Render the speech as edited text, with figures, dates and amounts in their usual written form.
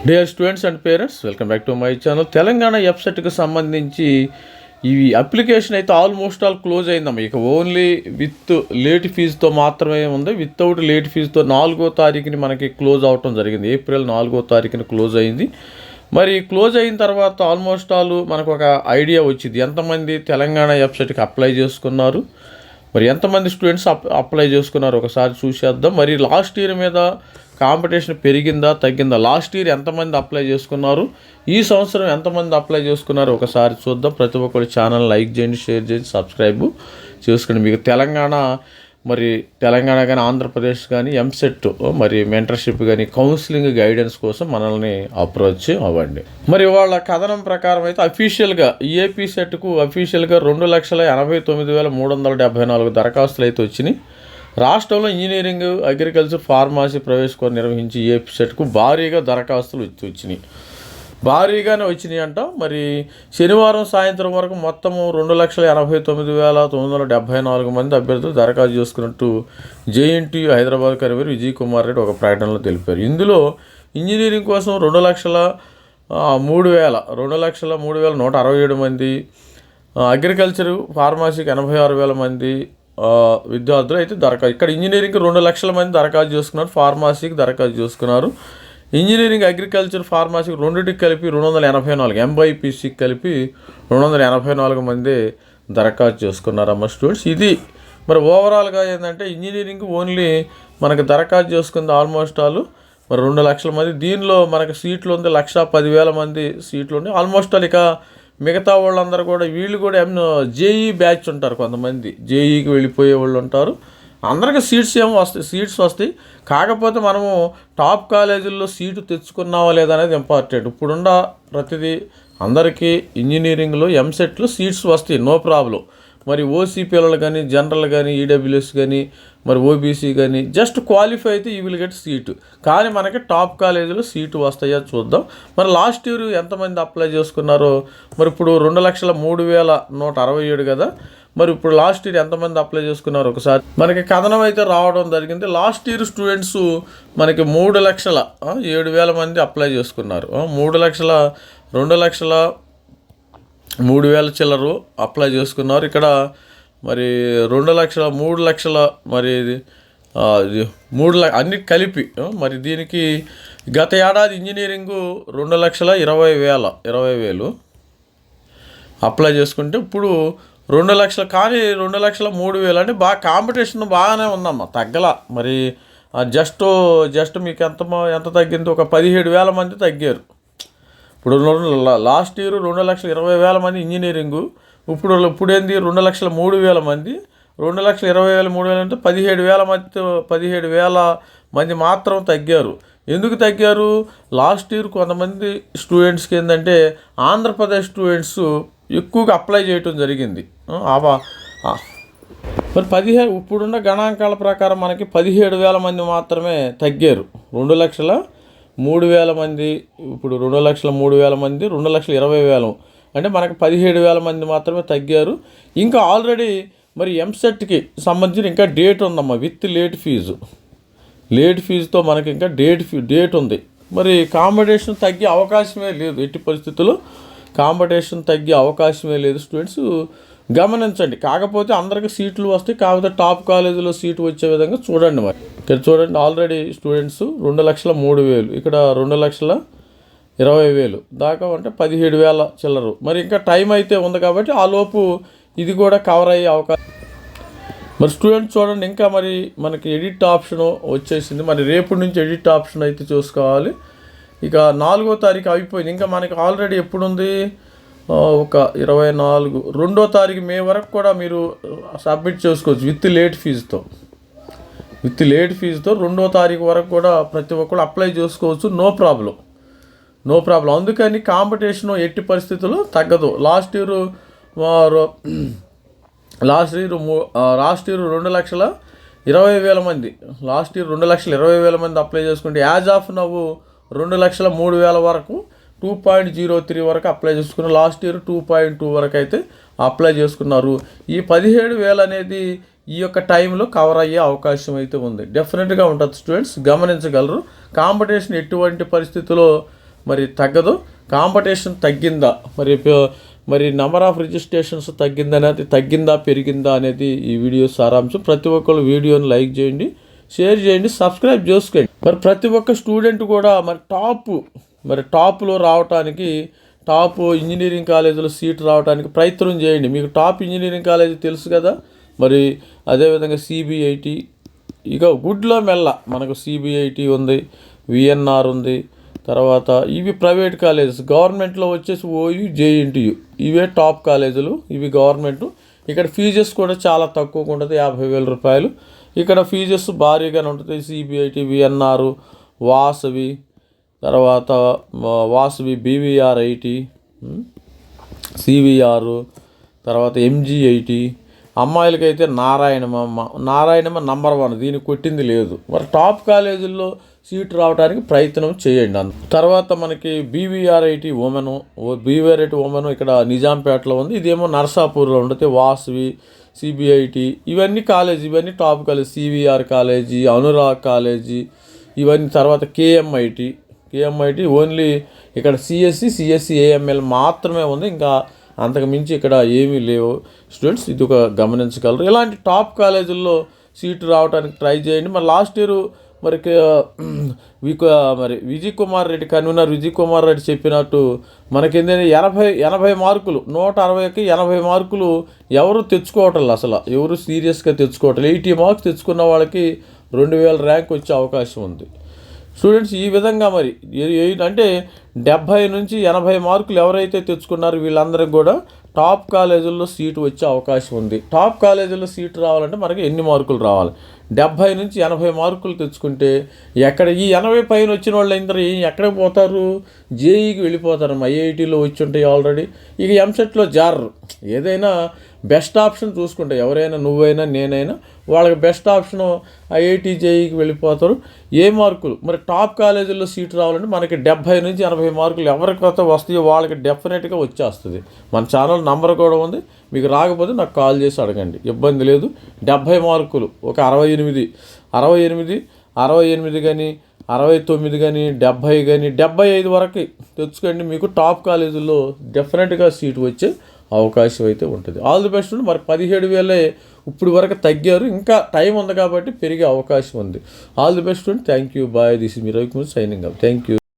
Dear students and parents, welcome back to my channel. Telangana వెబ్సైట్కి సంబంధించి ఈ అప్లికేషన్ అయితే ఆల్మోస్ట్ ఆల్ క్లోజ్ అయిందమ్మా. ఇక ఓన్లీ విత్ లేట్ ఫీజుతో మాత్రమే ఉంది. వితౌట్ లేట్ ఫీజుతో 4వ తారీఖుని మనకి క్లోజ్ అవటం జరిగింది. ఏప్రిల్ 4వ తారీఖుని క్లోజ్ అయింది. మరి క్లోజ్ అయిన తర్వాత ఆల్మోస్ట్ ఆల్ మనకు ఒక ఐడియా వచ్చింది ఎంతమంది తెలంగాణ వెబ్సైట్కి అప్లై చేసుకున్నారు, మరి ఎంతమంది స్టూడెంట్స్ అప్లై చేసుకున్నారు ఒకసారి చూసేద్దాం. మరి లాస్ట్ ఇయర్ మీద కాంపిటీషన్ పెరిగిందా తగ్గిందా, లాస్ట్ ఇయర్ ఎంతమంది అప్లై చేసుకున్నారు, ఈ సంవత్సరం ఎంతమంది అప్లై చేసుకున్నారు ఒకసారి చూద్దాం. ప్రతి ఒక్కరు ఛానల్ లైక్ చేయండి, షేర్ చేయండి, సబ్స్క్రైబ్ చేసుకోండి. మీకు తెలంగాణ కానీ ఆంధ్రప్రదేశ్ కానీ ఎంసెట్ మరి మెంటర్షిప్ కానీ కౌన్సిలింగ్ గైడెన్స్ కోసం మనల్ని అప్రోచ్ అవ్వండి. మరి వాళ్ళ కథనం ప్రకారం అయితే అఫీషియల్గా ఏపీ సెట్కు అఫీషియల్గా 2,89,374 దరఖాస్తులు అయితే వచ్చినాయి. రాష్ట్రంలో ఇంజనీరింగ్, అగ్రికల్చర్, ఫార్మసీ ప్రవేశ కోర్సు నిర్వహించి ఏపీ సెట్కు భారీగా దరఖాస్తులు వచ్చినాయి. భారీగానే వచ్చినాయి అంట. మరి శనివారం సాయంత్రం వరకు మొత్తము 2,89,974 మంది అభ్యర్థులు దరఖాస్తు చేసుకున్నట్టు జేఎన్టీయూ హైదరాబాద్ కన్వీనర్ విజయ్ కుమార్ రెడ్డి ఒక ప్రకటనలో తెలిపారు. ఇందులో ఇంజనీరింగ్ కోసం 2,03,167 మంది, అగ్రికల్చర్, ఫార్మసీకి 86,000 మంది విద్యార్థులు అయితే ఇక్కడ ఇంజనీరింగ్కి 2,00,000 మంది దరఖాస్తు చేసుకున్నారు, ఫార్మసీకి దరఖాస్తు చేసుకున్నారు. ఇంజనీరింగ్, అగ్రికల్చర్, ఫార్మసీకి రెండింటికి కలిపి 284, ఎంబైపీసీకి కలిపి 284 మంది దరఖాస్తు చేసుకున్నారమ్మ స్టూడెంట్స్. ఇది మరి ఓవరాల్గా ఏంటంటే ఇంజనీరింగ్ ఓన్లీ మనకు దరఖాస్తు చేసుకుంది ఆల్మోస్ట్ ఆల్ మరి 2,00,000 మంది. దీనిలో మనకు సీట్లు ఉంది 1,10,000 మంది సీట్లు ఉన్నాయి ఆల్మోస్ట్ ఆల్. ఇక మిగతా వాళ్ళందరూ కూడా వీళ్ళు కూడా జేఈ బ్యాచ్ ఉంటారు, కొంతమంది జేఈకి వెళ్ళిపోయే వాళ్ళు ఉంటారు. అందరికీ సీట్స్ వస్తాయి. కాకపోతే మనము టాప్ కాలేజీల్లో సీటు తెచ్చుకున్నావా లేదా అనేది ఇంపార్టెంట్. ఇప్పుడున్న ప్రతిదీ అందరికీ ఇంజనీరింగ్లో ఎంసెట్లో సీట్స్ వస్తాయి, నో ప్రాబ్లం. మరి ఓసీ పిల్లలు కానీ, జనరల్ కానీ, ఈడబ్ల్యూఎస్ కానీ, మరి ఓబీసీ కానీ జస్ట్ క్వాలిఫై అయితే ఈ విల్ గెట్ సీటు. కానీ మనకి టాప్ కాలేజీలో సీటు వస్తాయో చూద్దాం. మరి లాస్ట్ ఇయర్ ఎంతమంది అప్లై చేసుకున్నారో, మరి ఇప్పుడు 2,03,167 కదా, మరి ఇప్పుడు లాస్ట్ ఇయర్ ఎంతమంది అప్లై చేసుకున్నారు ఒకసారి మనకి కథనం అయితే రావడం జరిగింది. లాస్ట్ ఇయర్ స్టూడెంట్స్ మనకి 3,07,000 మంది అప్లై చేసుకున్నారు. 2,03,000 చిల్లరు అప్లై చేసుకున్నారు. ఇక్కడ మరి 3,00,000 మరి 3 అన్ని కలిపి మరి దీనికి గత ఏడాది ఇంజనీరింగు 2,20,000 అప్లై చేసుకుంటే ఇప్పుడు 2,00,000, కానీ 2,03,000 అంటే బాగా కాంపిటీషన్ బాగానే ఉందమ్మా, తగ్గల. మరి జస్ట్ మీకు ఎంత తగ్గింది, ఒక 17,000 మంది తగ్గారు. ఇప్పుడు లాస్ట్ ఇయర్ 2,20,000 మంది ఇంజనీరింగు, ఇప్పుడు ఏంది 2,03,000 మంది. 2,20,000 అంటే 17,000 మంది మాత్రం తగ్గారు. ఎందుకు తగ్గారు? లాస్ట్ ఇయర్ కొంతమంది స్టూడెంట్స్కి ఏంటంటే ఆంధ్రప్రదేశ్ స్టూడెంట్స్ ఎక్కువగా అప్లై చేయటం జరిగింది. మరి ఇప్పుడున్న గణాంకాల ప్రకారం మనకి 17,000 మంది మాత్రమే తగ్గారు. 2,03,000 మంది, ఇప్పుడు 2,03,000 మంది, 2,20,000 అంటే మనకి 17,000 మంది మాత్రమే తగ్గారు. ఇంకా ఆల్రెడీ మరి ఎంసెట్కి సంబంధించిన ఇంకా డేట్ ఉందమ్మా, విత్ లేట్ ఫీజుతో మనకి ఇంకా డేట్ ఉంది. మరి కాంపిటీషన్ తగ్గే అవకాశమే లేదు, ఎట్టి పరిస్థితుల్లో కాంపిటీషన్ తగ్గే అవకాశమే లేదు. స్టూడెంట్స్ గమనించండి. కాకపోతే అందరికీ సీట్లు వస్తాయి, కాకపోతే టాప్ కాలేజీలో సీటు వచ్చే విధంగా చూడండి. మరి ఇక్కడ చూడండి, ఆల్రెడీ స్టూడెంట్స్ 2,03,000, ఇక్కడ 2,20,000 దాకా అంటే 17,000 చిల్లరు. మరి ఇంకా టైం అయితే ఉంది కాబట్టి ఆ లోపు ఇది కూడా కవర్ అయ్యే అవకాశం. మరి స్టూడెంట్స్ చూడండి, ఇంకా మరి మనకి ఎడిట్ ఆప్షన్ వచ్చేసింది. మరి రేపు నుంచి ఎడిట్ ఆప్షన్ అయితే చూసుకోవాలి. ఇక 4వ తారీఖు అయిపోయింది. ఇంకా మనకి ఆల్రెడీ ఎప్పుడుంది, ఒక 24, 2వ తారీఖు మే వరకు కూడా మీరు సబ్మిట్ చేసుకోవచ్చు విత్ లేట్ ఫీజుతో 2వ తారీఖు వరకు కూడా ప్రతి ఒక్కరు అప్లై చేసుకోవచ్చు, నో ప్రాబ్లం. అందుకని కాంపిటీషన్ ఎట్టి పరిస్థితుల్లో తగ్గదు. లాస్ట్ ఇయర్ 2,20,000 మంది, లాస్ట్ ఇయర్ 2,20,000 మంది అప్లై చేసుకుంటే యాజ్ ఆఫ్ నవ్వు 2,03,000 వరకు 2.03 వరకు అప్లై చేసుకున్నారు. లాస్ట్ ఇయర్ 2.2 వరకు అయితే అప్లై చేసుకున్నారు. ఈ 17,000 అనేది ఈ యొక్క టైంలో కవర్ అయ్యే అవకాశం అయితే ఉంది, డెఫినెట్గా ఉంటుంది. స్టూడెంట్స్ గమనించగలరు. కాంపిటీషన్ ఎటువంటి పరిస్థితుల్లో మరి తగ్గదు, కాంపిటీషన్ తగ్గిందా, మరి నెంబర్ ఆఫ్ రిజిస్ట్రేషన్స్ తగ్గిందా పెరిగిందా అనేది ఈ వీడియో సారాంశం. ప్రతి ఒక్కరు వీడియోని లైక్ చేయండి, షేర్ చేయండి, సబ్స్క్రైబ్ చేసుకోండి. మరి ప్రతి ఒక్క స్టూడెంట్ కూడా టాప్లో రావడానికి, టాప్ ఇంజనీరింగ్ కాలేజీలో సీట్ రావడానికి ప్రయత్నం చేయండి. మీకు టాప్ ఇంజనీరింగ్ కాలేజీ తెలుసు కదా, మరి అదేవిధంగా సిబిఐటి, ఇక గుడ్లో మెల్ల మనకు సిబిఐటి ఉంది, విఎన్ఆర్ ఉంది, తర్వాత ఇవి ప్రైవేట్ కాలేజెస్. గవర్నమెంట్లో వచ్చేసి ఓయూ, జేఎన్టీయు, ఇవే టాప్ కాలేజీలు, ఇవి గవర్నమెంట్. ఇక్కడ ఫీజెస్ కూడా చాలా తక్కువగా ఉంటుంది, 50,000 రూపాయలు. ఇక్కడ ఫీజెస్ భారీగానే ఉంటుంది. సిబిఐటి, విఎన్ఆర్, వాసవి, తర్వాత బీవీఆర్ ఐటి, సివిఆర్, తర్వాత ఎంజీఐటి. అమ్మాయిలకైతే నారాయణమ్మ నంబర్ 1, దీనికి కొట్టింది లేదు. మరి టాప్ కాలేజీల్లో సీట్ రావడానికి ప్రయత్నం చేయండి. తర్వాత మనకి బీవీఆర్ ఐటి ఉమెన్ ఇక్కడ నిజాంపేటలో ఉంది, ఇదేమో నర్సాపూర్లో ఉంటుంది. వాసవి, సిబిఐటి, ఇవన్నీ top college. CVR college, Anurag college, ఇవన్నీ. తర్వాత కేఎంఐటి ఓన్లీ ఇక్కడ సిఎస్సి ఏఎంఎల్ మాత్రమే ఉంది, ఇంకా అంతకు మించి ఇక్కడ ఏమీ లేవు స్టూడెంట్స్, ఇది ఒక గమనించగలరు. ఇలాంటి టాప్ కాలేజీల్లో సీటు రావడానికి ట్రై చేయండి. మరి లాస్ట్ ఇయర్ మరి విజయ్ కుమార్ రెడ్డి, కన్వీనర్ విజయ్ కుమార్ రెడ్డి చెప్పినట్టు మనకి ఏంటంటే 80 మార్కులు, 160కి 80 మార్కులు ఎవరు తెచ్చుకోవటం, అసలు ఎవరు సీరియస్గా తెచ్చుకోవటం. 80 మార్క్స్ తెచ్చుకున్న వాళ్ళకి 2000 ర్యాంక్ వచ్చే అవకాశం ఉంది స్టూడెంట్స్. ఈ విధంగా మరి అంటే 70 నుంచి 80 మార్కులు ఎవరైతే తెచ్చుకున్నారో వీళ్ళందరికీ కూడా టాప్ కాలేజీల్లో సీటు వచ్చే అవకాశం ఉంది. టాప్ కాలేజీల్లో సీటు రావాలంటే మనకి ఎన్ని మార్కులు రావాలి? 70 నుంచి 80 మార్కులు తెచ్చుకుంటే ఎక్కడ ఈ 80 పైన వచ్చిన వాళ్ళు అందరూ ఎక్కడికి పోతారు? జేఈకి వెళ్ళిపోతారు. ఐఐటీలో వచ్చి ఉంటాయి ఆల్రెడీ. ఇక ఎంసెట్లో జారరు. ఏదైనా బెస్ట్ ఆప్షన్ చూసుకుంటే ఎవరైనా, నువ్వైనా నేనైనా, వాళ్ళకి బెస్ట్ ఆప్షన్ ఐఐటి, జేఈకి వెళ్ళిపోతారు. ఏ మార్కులు మరి టాప్ కాలేజీల్లో సీటు రావాలంటే మనకి 70 నుంచి 80 మార్కులు ఎవరికైతే వస్తాయో వాళ్ళకి డెఫినెట్గా వచ్చేస్తుంది. మన ఛానల్ నంబర్ కూడా ఉంది, మీకు రాకపోతే నాకు కాల్ చేసి అడగండి, ఇబ్బంది లేదు. 70 మార్కులు, ఒక 68 కానీ, 69 కానీ, 70 కానీ, 75 వరకు తెచ్చుకోండి. మీకు టాప్ కాలేజీల్లో డెఫినెట్గా సీటు వచ్చే అవకాశం అయితే ఉంటుంది. All the best. మరి 17,000 ఇప్పుడు వరకు తగ్గారు, ఇంకా టైం ఉంది కాబట్టి పెరిగే అవకాశం ఉంది. All the best. Thank you, bye. This is me Ravikumar signing up. Thank you.